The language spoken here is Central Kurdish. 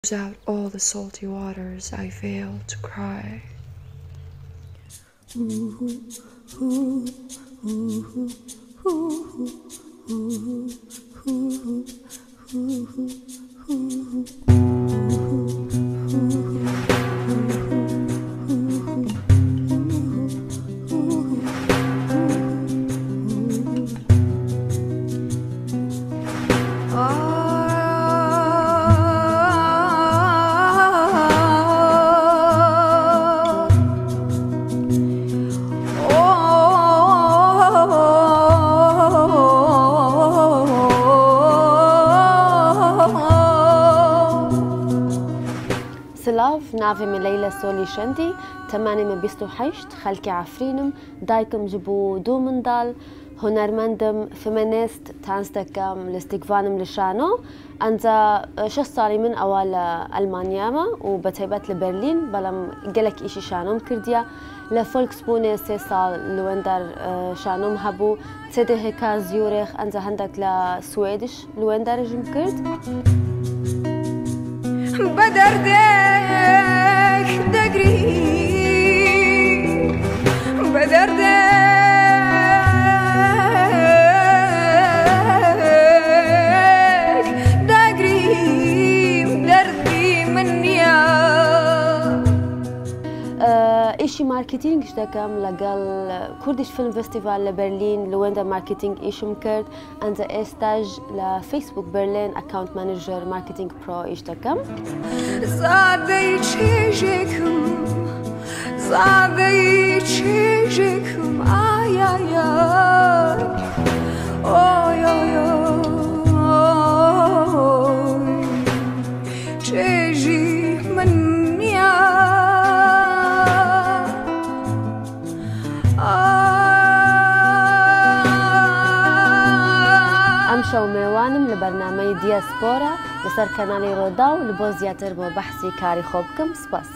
scooped out all the salty waters, I failed to cry. سلاف نافي من ليلى سولي شندي تماني من بيستو حيشت خلكي عفرينم دايكم جبو دومندال هنرمندم فيمينيست تانستكم لاستقفانم لشانو أنت شخص صاري من أول ألمانيا وبتيبت لبرلين بلم قلك إيشي شانوم كرديا لفولكس بوني 3 سال لويندر شانوم هبو تسيدي هكا زيوريخ أنت عندك لسويدش لويندر جم كرد بدردك دقري بدردك دقري دردي منيا إيشي ماركتينج اشتكم لقال كردش فيلم فيستيفال لبرلين لويندا ماركتينج إيش مكرد أنت إستاج لفيسبوك برلين أكاونت مانجر ماركتينج برو اشتكم زادي تشيجكم زادي تشيجكم آي آي آي آي آي آي تشيجي منيا أمشوا ميوانم لبرنامج دياسبورا لسر كنالي روداو لبو زياتر بو بحثي كاري خوبكم سباس